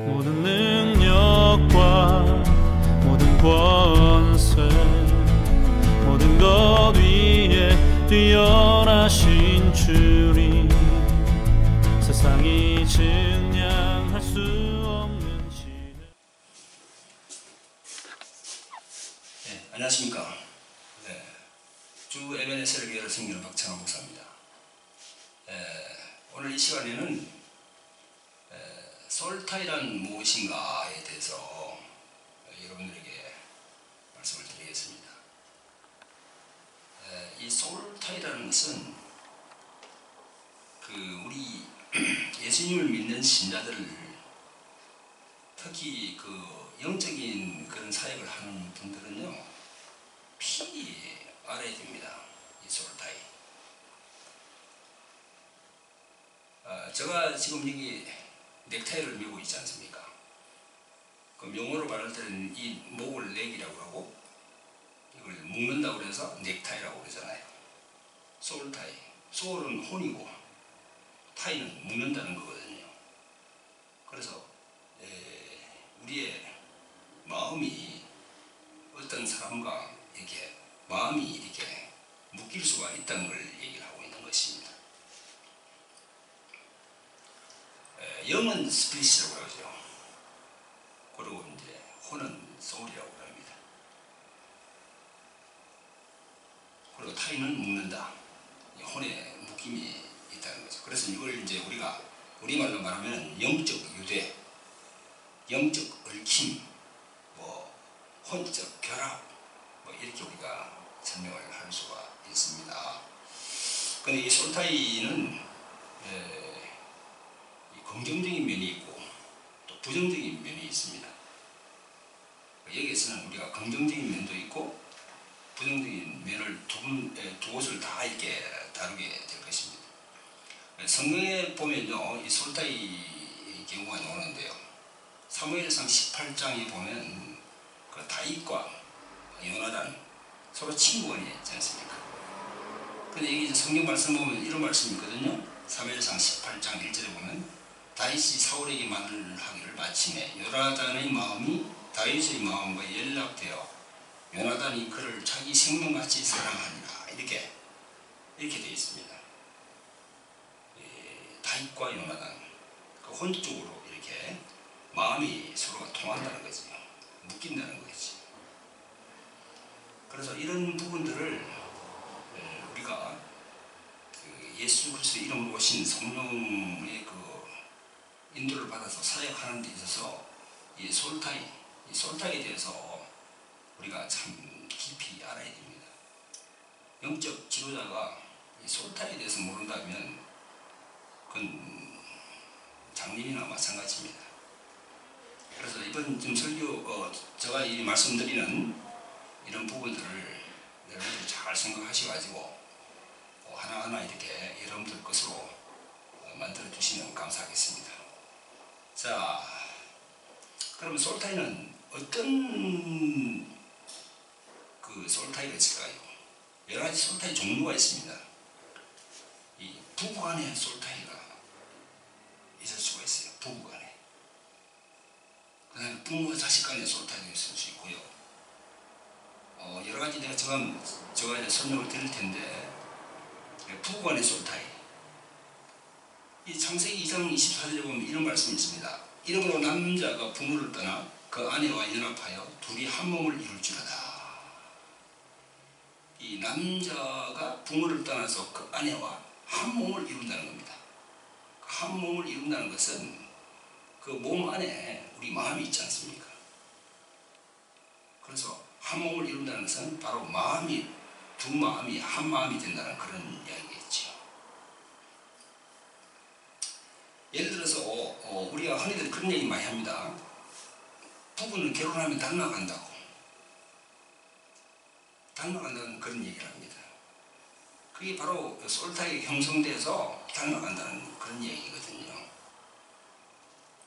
모든 능력과 모든 권세 모든 것 위에 뛰어나신 주님 세상이 증량할 수 없는 지혜. 네, 안녕하십니까. 주 에베네셀 교회를 섬기는 박찬호 목사입니다. 오늘 이 시간에는 솔타이란 무엇인가에 대해서 여러분들에게 말씀을 드리겠습니다. 이 솔타이라는 것은 우리 예수님을 믿는 신자들을 특히 영적인 그런 사역을 하는 분들은요 필히 알아야 됩니다. 이 솔타이. 제가 지금 여기 넥타이를 메고 있지 않습니까? 그 명어로 말할 때는 이 목을 넥이라고 하고 이걸 묶는다고 그래서 넥타이라고 그러잖아요. 소울타이. 소울은 혼이고 타이는 묶는다는 거거든요. 그래서 우리의 마음이 어떤 사람과 이렇게 마음이 이렇게 묶일 수가 있다는 걸 얘기를 하고 있는 것입니다. 영은 스피릿이라고 그러죠. 그리고 이제 혼은 소울이라고 합니다. 그리고 타인은 묶는다. 혼에 묶임이 있다는 거죠. 그래서 이걸 이제 우리가 우리말로 말하면 영적 유대, 영적 얽힘, 혼적 결합, 이렇게 우리가 설명을 할 수가 있습니다. 근데 이 솔타이는 긍정적인 면이 있고 또 부정적인 면이 있습니다. 여기에서는 우리가 긍정적인 면도 있고 부정적인 면을 두 곳을 다 이렇게 다루게 될 것입니다. 성경에 보면요, 이 솔타이 경우가 나오는데요. 사무엘상 18장에 보면 그 다윗과 요나단 서로 친구간이었지 않습니까? 근데 여기 성경 말씀 보면 이런 말씀이 있거든요. 사무엘상 18장 1절에 보면 다윗이 사울에게 말을 하기를 마침에 요나단의 마음이 다윗의 마음과 연락되어 요나단이 그를 자기 생명같이 사랑하니라. 이렇게 되어 있습니다. 다윗과 요나단 그 혼적으로 이렇게 마음이 서로가 통한다는 거죠. 묶인다는 거지. 그래서 이런 부분들을 우리가 예수 그리스도의 이름으로 오신 성령의 인도를 받아서 사역하는 데 있어서 이 솔타이에 대해서 우리가 참 깊이 알아야 됩니다. 영적 지도자가 이 솔타이에 대해서 모른다면 그건 장님이나 마찬가지입니다. 그래서 이번 좀 설교 제가 이 말씀드리는 이런 부분들을 여러분들이 잘 생각하셔가지고 하나하나 이렇게 여러분들 것으로 만들어 주시면 감사하겠습니다. 자, 그러면 솔타이는 어떤 솔타이가 있을까요? 여러 가지 솔타이 종류가 있습니다. 이 부부간의 솔타이가 있을 수가 있어요. 부부간에. 그 다음에 부모와 자식 간의 솔타이도 있을 수 있고요. 여러 가지 제가 이제 설명을 드릴 텐데, 부부간의 솔타이. 이 창세기 2장 24절에 보면 이런 말씀이 있습니다. 이러므로 남자가 부모를 떠나 그 아내와 연합하여 둘이 한 몸을 이룰 줄이다. 이 남자가 부모를 떠나서 그 아내와 한 몸을 이룬다는 겁니다. 한 몸을 이룬다는 것은 그 몸 안에 우리 마음이 있지 않습니까? 그래서 한 몸을 이룬다는 것은 바로 두 마음이 한 마음이 된다는 그런 이야기겠죠. 예를 들어서 우리가 흔히들 그런 얘기 많이 합니다. 부부는 결혼하면 닮아간다고. 닮아간다는 그런 얘기를 합니다. 그게 바로 솔타이 형성돼서 닮아간다는 그런 얘기거든요.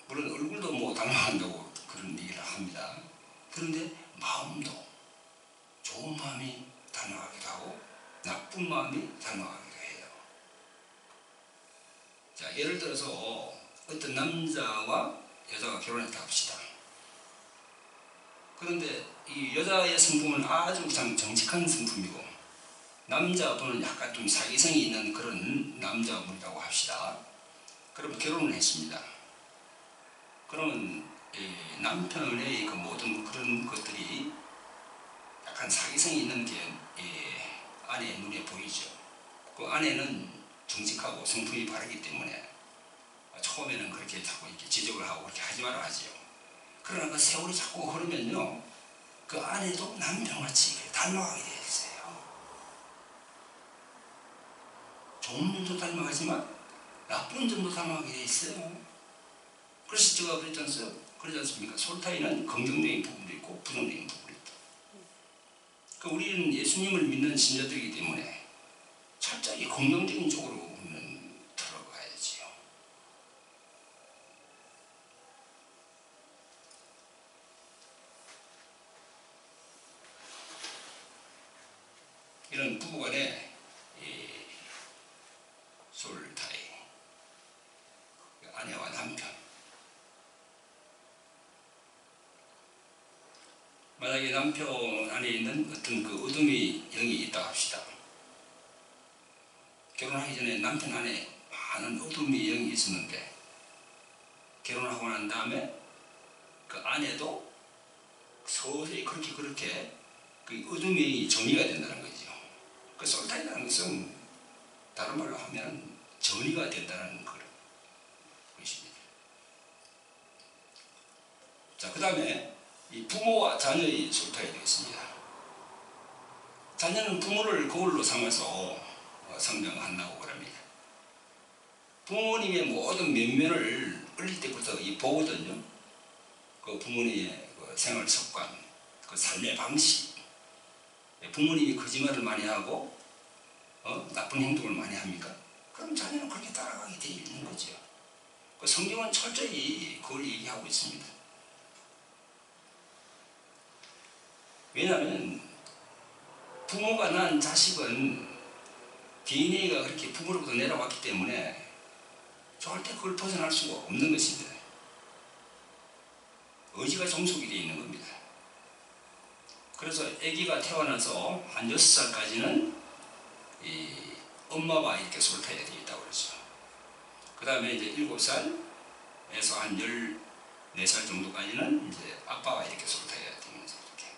물론 얼굴도 닮아간다고 그런 얘기를 합니다. 그런데 마음도 좋은 마음이 닮아가기도 하고 나쁜 마음이 닮아가기도 해요. 자, 예를 들어서 어떤 남자와 여자가 결혼했다 합시다. 그런데 이 여자의 성품은 아주 정직한 성품이고 남자분은 약간 좀 사기성이 있는 그런 남자분이라고 합시다. 그럼 결혼을 했습니다. 그러면 남편의 그 모든 그런 것들이 약간 사기성이 있는 게 아내의 눈에 보이죠. 그 아내는 정직하고 성품이 바르기 때문에 처음에는 그렇게 자꾸 이렇게 지적을 하고 그렇게 하지 마라 하지요. 그러나 그 세월이 자꾸 흐르면요, 그 아내도 남편같이 닮아가게 되어 있어요. 좋은 점도 닮아가지만 나쁜 점도 닮아가게 되어 있어요. 그래서 제가 그러지 않습니까? 솔타이는 긍정적인 부분도 있고 부정적인 부분도 있다. 그러니까 우리는 예수님을 믿는 신자들이기 때문에 철저히 긍정적인 쪽으로 우리는 들어가야지요. 이런 부부간의 솔타이, 아내와 남편. 만약에 남편 안에 있는 어떤 그 어둠의 영이 있다 합시다. 결혼하기 전에 남편 안에 많은 어둠의 영이 있었는데 결혼하고 난 다음에 그 아내도 서서히 그렇게 그 어둠의 영이 정리가 된다는 거죠. 그 솔타이라는 것은 다른 말로 하면 정리가 된다는 것입니다. 자, 그 다음에 이 부모와 자녀의 솔타이 되겠습니다. 자녀는 부모를 거울로 삼아서 성장한다고 그럽니다. 부모님의 모든 면면을 어릴 때부터 보거든요. 그 부모님의 그 생활 습관, 그 삶의 방식, 부모님이 거짓말을 많이 하고 나쁜 행동을 많이 합니까? 그럼 자녀는 그렇게 따라가게 되어 있는 거죠. 그 성경은 철저히 그걸 얘기하고 있습니다. 왜냐하면 부모가 낳은 자식은 DNA가 그렇게 부모로부터 내려왔기 때문에 절대 그걸 벗어날 수가 없는 것입니다. 의지가 종속이 되어 있는 겁니다. 그래서 아기가 태어나서 한 6살까지는 이 엄마와 이렇게 솔타이가 되어 있다고 그러죠. 그 다음에 이제 7살에서 한 14살 정도까지는 이제 아빠와 이렇게 솔타이가 되면서 이렇게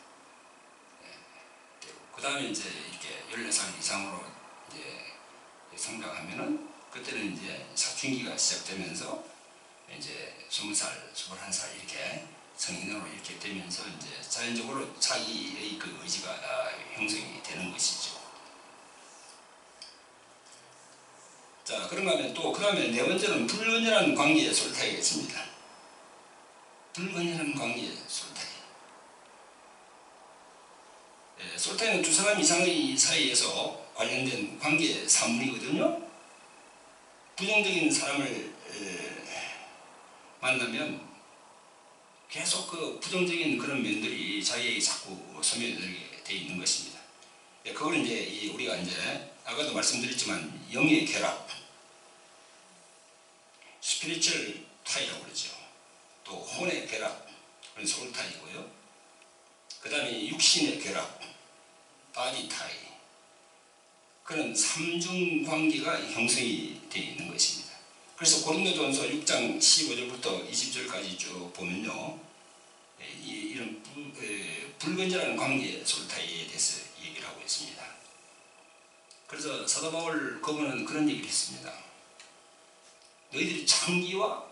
되고, 그 다음에 이제 이렇게 14살 이상으로 이제 성장하면은 그때는 이제 사춘기가 시작되면서 이제 20살, 21살 이렇게 성인으로 이렇게 되면서 이제 자연적으로 자기의 그 의지가 형성이 되는 것이죠. 자, 그런가 하면 또, 그 다음에 네 번째는 불건전한 관계의 솔타이겠습니다. 불건전한 관계의 솔타이. 솔타이는 두 사람 이상의 사이에서 관련된 관계의 산물이거든요. 부정적인 사람을 만나면 계속 그 부정적인 그런 면들이 자기에게 자꾸 스며들게 되어 있는 것입니다. 그걸 이제 우리가 이제 아까도 말씀드렸지만 영의 결합, 스피리추얼 타이라고 그러죠. 또 혼의 결합, 그건 소울 타이고요. 그 다음에 육신의 결합, 바디 타이. 그런 삼중 관계가 형성이 되어 있는 것입니다. 그래서 고린도전서 6장 15절부터 20절까지 쭉 보면요, 이런 불건전한 관계 솔타이에 대해서 얘기를 하고 있습니다. 그래서 사도 바울 그분은 그런 얘기를 했습니다. 너희들이 창기와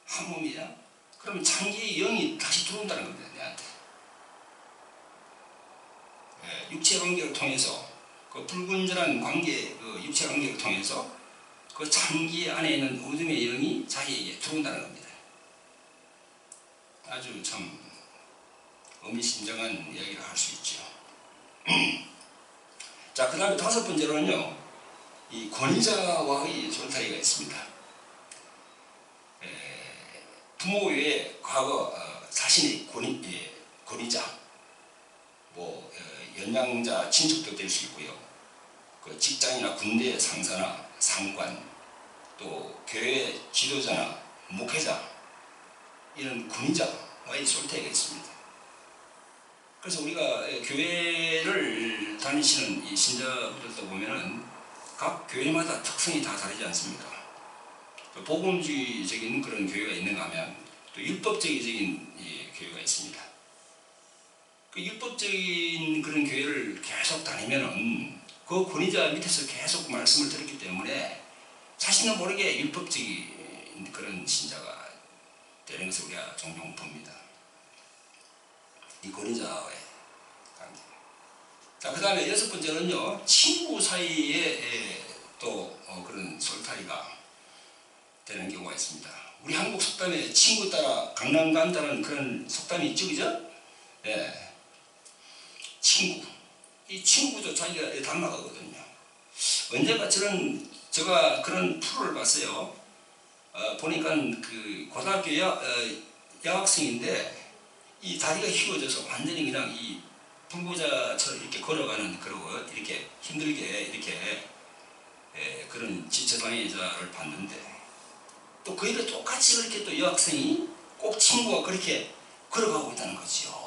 한 몸이야? 그러면 창기의 영이 다시 들어온다는 겁니다, 내한테. 육체 관계를 통해서 그 불건전한 관계, 그 육체 관계를 통해서 그 창기 안에 있는 어둠의 영이 자기에게 들어온다는 겁니다. 아주 참 의미심장한 이야기를 할 수 있죠. 자, 그 다음에 다섯 번째로는요, 이 권위자와의 솔타이가 있습니다. 부모 외에 과거 자신의 권위자, 뭐 연장자, 친척도 될 수 있고요. 그 직장이나 군대 상사나 상관, 또 교회 지도자나 목회자, 이런 군인자와의 솔타이가 있습니다. 그래서 우리가 교회를 다니시는 이 신자분들도 보면은 각 교회마다 특성이 다 다르지 않습니까? 복음주의적인 그런 교회가 있는가 하면 또 율법적인 교회가 있습니다. 그 율법적인 그런 교회를 계속 다니면은 그 권위자 밑에서 계속 말씀을 들었기 때문에 자신도 모르게 율법적인 그런 신자가 되는 것을 우리가 종종 봅니다. 이 권위자와의 관계. 자, 그 다음에 여섯 번째는요, 친구 사이에 또 그런 솔타이가 되는 경우가 있습니다. 우리 한국 속담에 친구 따라 강남 간다는 그런 속담이 있죠, 그죠? 예. 친구. 이 친구도 자기가 닮아가거든요. 언제가 제가 그런 프로를 봤어요. 보니까 그 고등학교 여학생인데 이 다리가 휘어져서 완전히 그냥 이 불구자처럼 이렇게 걸어가는, 그러고 이렇게 힘들게 이렇게 그런 지체장애자를 봤는데, 또 그 일을 똑같이 그렇게 또 여학생이 꼭 친구가 그렇게 걸어가고 있다는 거죠.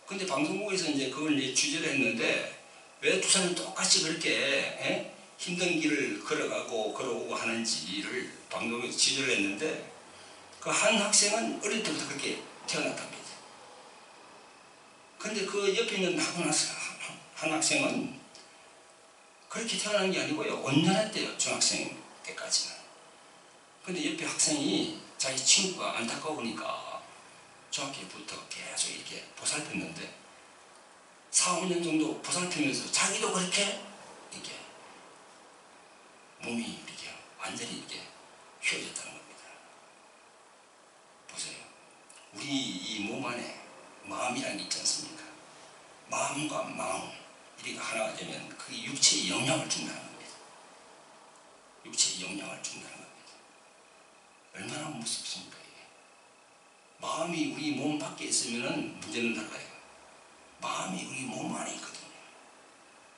근데 방송국에서 이제 그걸 이제 취재를 했는데, 왜 두 사람이 똑같이 그렇게 힘든 길을 걸어가고 걸어오고 하는지를 방송국에서 취재를 했는데, 그 한 학생은 어릴 때부터 그렇게 태어났답니다. 근데 그 옆에 있는 한 학생은 그렇게 태어난 게 아니고요, 온전했대요, 중학생 때까지는. 근데 옆에 학생이 자기 친구가 안타까우니까 중학교부터 계속 이렇게 보살폈는데 4, 5년 정도 보살피면서 자기도 그렇게 이렇게 몸이 이렇게 완전히 이렇게 휘어졌다는 겁니다. 보세요. 우리 이 몸 안에 마음이라는 게 있지 않습니까? 마음과 마음 이렇게 하나가 되면 그게 육체에 영향을 준다는 겁니다. 육체에 영향을 준다는 겁니다. 얼마나 무섭습니까, 이게. 마음이 우리 몸 밖에 있으면은 문제는 달라요. 마음이 우리 몸 안에 있거든요.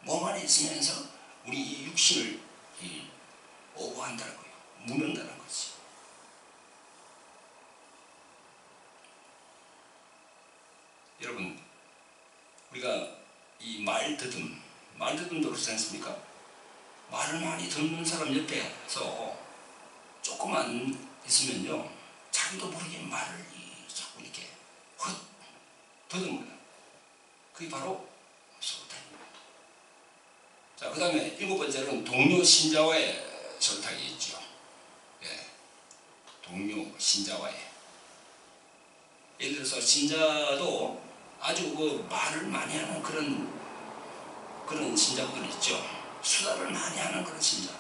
몸 안에 있으면서 우리 이 육신을 오버한다는 거예요. 무는다는 거지. 여러분, 우리가 이 말더듬도 그렇지 않습니까? 말을 많이 듣는 사람 옆에서 조금만 있으면요, 자기도 모르게 말을 자꾸 이렇게 더듬어요. 그게 바로 솔타입니다. 자, 그 다음에 일곱 번째는 동료 신자와의 솔타이 있죠. 예, 동료 신자와의. 예를 들어서 신자도 아주 그 말을 많이 하는 그런 신자분들 있죠. 수다를 많이 하는 그런 신자.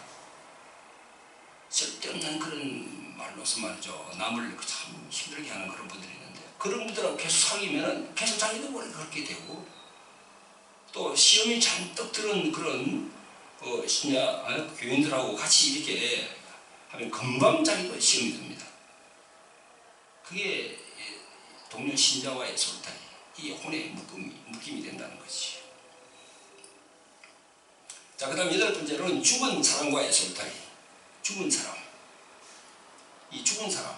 쓸데없는 그런 말로서 말이죠. 남을 참 힘들게 하는 그런 분들이 있는데, 그런 분들하고 계속 사귀면은 계속 자기도 모르게 그렇게 되고, 또 시험이 잔뜩 들은 그런 신자 교인들하고 같이 이렇게 하면 금방 자기도 시험이 듭니다. 그게 동료 신자와의 솔타이, 이 혼의 묶임이 된다는 것이죠. 자, 그 다음 여덟 번째로는 죽은 사람과의 솔타이. 죽은 사람. 이 죽은 사람.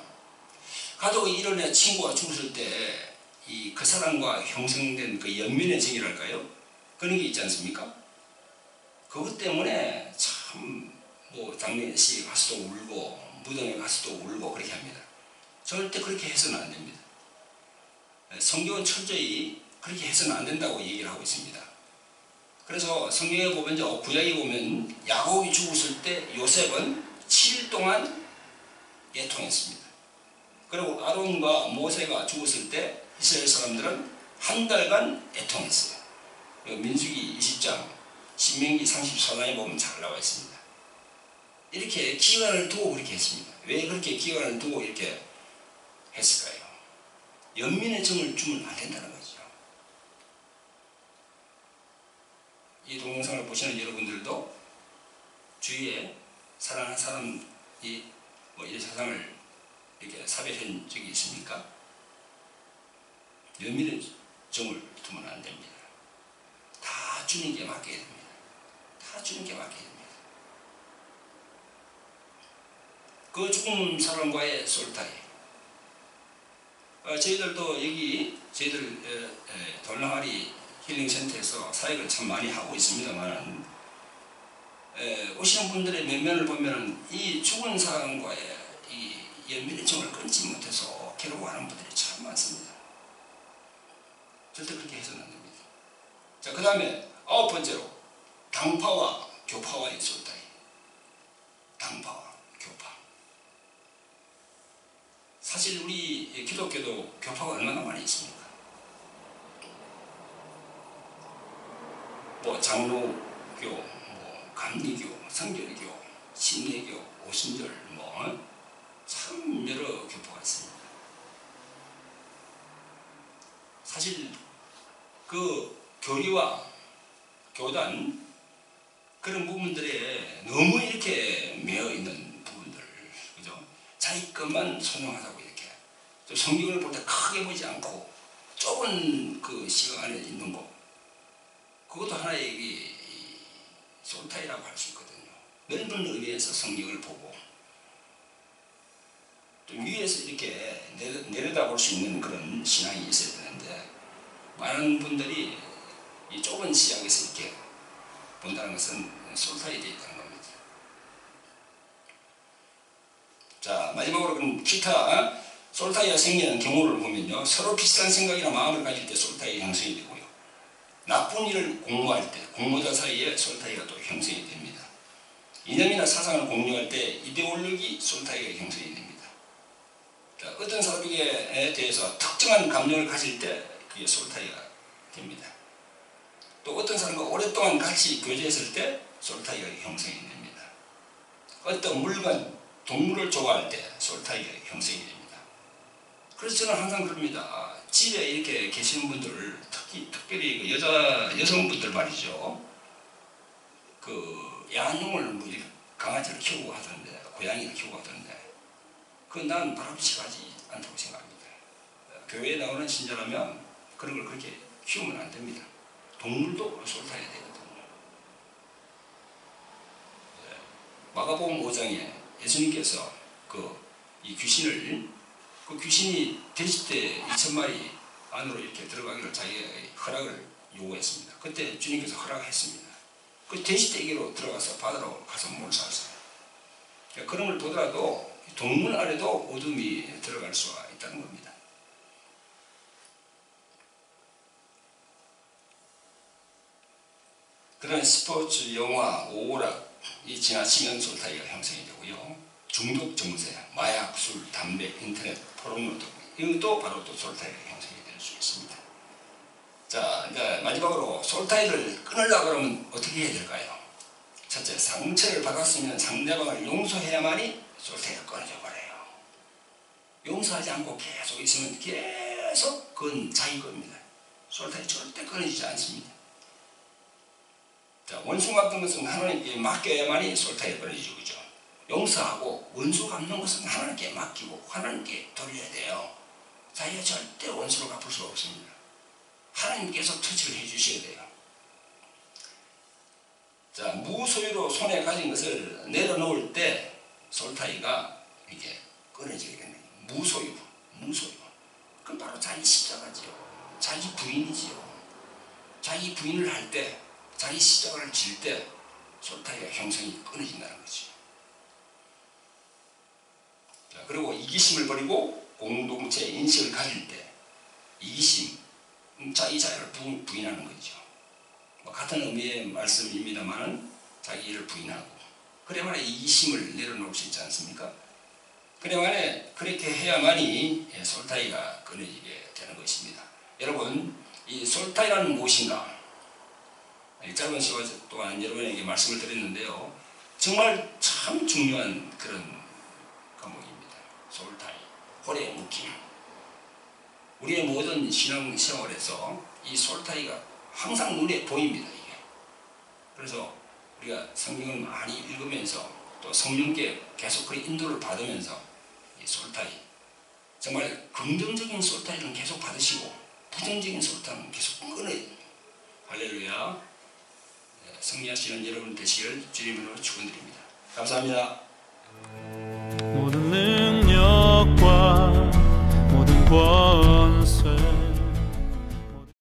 가족의 일원의 친구가 죽었을 때 그 사람과 형성된 그 연민의 정이랄까요? 그런 게 있지 않습니까? 그것 때문에 참 장례식 가서도 울고 무덤에 가서도 울고 그렇게 합니다. 절대 그렇게 해서는 안 됩니다. 성경은 철저히 그렇게 해서는 안 된다고 얘기를 하고 있습니다. 그래서 성경에 보면, 구약에 보면 야곱이 죽었을 때 요셉은 7일 동안 애통했습니다. 그리고 아론과 모세가 죽었을 때 이스라엘 사람들은 한 달간 애통했어요. 민수기 20장, 신명기 34장에 보면 잘 나와 있습니다. 이렇게 기간을 두고 그렇게 했습니다. 왜 그렇게 기간을 두고 이렇게 했을까요? 연민의 정을 주면 안 된다는 거죠. 이 동영상을 보시는 여러분들도 주위에 사랑하는 사람이 이 세상을 이렇게 사별한 적이 있습니까? 연민의 정을 두면 안 됩니다. 다 주님께 맡겨야 됩니다. 다 주님께 맡겨야 됩니다. 그 죽은 사람과의 솔타이, 저희들도 여기 저희들 돌랑아리 힐링센터에서 사역을 참 많이 하고 있습니다만 오시는 분들의 면면을 보면 이 죽은 사람과의 이 연민의 정을 끊지 못해서 괴로워하는 분들이 참 많습니다. 절대 그렇게 해서는 안 됩니다. 자, 그 다음에 9번째로 당파와 교파와의 솔타이. 당파와 교파. 사실 우리 기독교도 교파가 얼마나 많이 있습니까? 뭐 장로교, 뭐 감리교, 성결교, 신례교, 오순절, 뭐 참 여러 교파가 있습니다. 사실 그 교리와 교단 그런 부분들에 너무 이렇게 매여 있는 부분들, 그죠? 자기 것만 소명하자고 이렇게 좀 성경을 볼 때 크게 보지 않고 좁은 그 시각 안에 있는 거, 그것도 하나의 이 솔타이라고 할 수 있거든요. 넓은 의미에서 성경을 보고 좀 위에서 이렇게 내려다볼 수 있는 그런 신앙이 있어야 되는데, 많은 분들이 이 좁은 시각에서 이렇게 본다는 것은 솔타이 되어 있다는 겁니다. 자, 마지막으로 그럼 기타 솔타이가 생기는 경우를 보면요, 서로 비슷한 생각이나 마음을 가질 때 솔타이 형성이 되고요, 나쁜 일을 공모할 때 공모자 사이에 솔타이가 또 형성이 됩니다. 이념이나 사상을 공유할 때 이데올로기 솔타이가 형성이 됩니다. 자, 어떤 사람에게 대해서 특정한 감정을 가질 때 그게 솔타이가 됩니다. 또 어떤 사람과 오랫동안 같이 교제했을 때 솔타이가 형성이 됩니다. 어떤 물건, 동물을 좋아할 때 솔타이가 형성이 됩니다. 그래서 저는 항상 그럽니다. 집에 이렇게 계시는 분들, 특별히 그 여성분들 말이죠. 그 야한용을 뭐 이렇게 강아지를 키우고 하던데, 고양이를 키우고 하던데, 그건 난 바람직하지 않다고 생각합니다. 교회에 나오는 신자라면 그런 걸 그렇게 키우면 안 됩니다. 동물도 솔타이가 되거든요. 마가복음 5장에 예수님께서 이 귀신을, 그 귀신이 돼지떼 2000마리 안으로 이렇게 들어가기를 자기의 허락을 요구했습니다. 그때 주님께서 허락했습니다. 그 돼지떼기로 들어가서 바다로 가서 몰살했어요. 그런 걸 보더라도 동물 안에도 어둠이 들어갈 수가 있다는 겁니다. 그런 스포츠, 영화, 오락이 지나치면 솔타이가 형성이 되고요. 중독 증세, 마약, 술, 담배, 인터넷, 포르노 등 이것도 바로 또 솔타이가 형성이 될 수 있습니다. 자, 이제 마지막으로 솔타이를 끊으려고 하면 어떻게 해야 될까요? 첫째, 상처를 받았으면 상대방을 용서해야만이 솔타이가 끊어져 버려요. 용서하지 않고 계속 있으면 계속 그건 자기 겁니다. 솔타이 절대 끊어지지 않습니다. 자, 원수 갚는 것은 하나님께 맡겨야만이 솔타이가 끊어지죠. 그죠? 용서하고 원수 갚는 것은 하나님께 맡기고 하나님께 돌려야 돼요. 자기가 절대 원수로 갚을 수가 없습니다. 하나님께서 터치를 해주셔야 돼요. 자, 무소유로 손에 가진 것을 내려놓을 때 솔타이가 이게 끊어지게 됩니다. 무소유. 그건 바로 자기 십자가지요. 자기 부인이지요. 자기 부인을 할 때, 자기 십자가를 질 때 솔타이가 형성이 끊어진다는 거죠. 자, 그리고 이기심을 버리고 공동체 인식을 가질 때, 이기심, 자기 자유를 부인하는 거죠. 뭐 같은 의미의 말씀입니다만 자기 일을 부인하고, 그래야만 이기심을 내려놓을 수 있지 않습니까? 그래야만 그렇게 해야만이 솔타이가 끊어지게 되는 것입니다. 여러분, 이 솔타이라는 무엇인가? 짧은 시간 동안 여러분에게 말씀을 드렸는데요, 정말 참 중요한 그런 과목입니다. 솔타이, 호래 묶임. 우리의 모든 신앙생활에서 이 솔타이가 항상 눈에 보입니다. 이게. 그래서 우리가 성경을 많이 읽으면서 또 성령께 계속 그 인도를 받으면서 이 솔타이, 정말 긍정적인 솔타이는 계속 받으시고 부정적인 솔타이는 계속 끊어요. 할렐루야. 승리하시는 여러분 되시길 주님으로 축원드립니다. 감사합니다.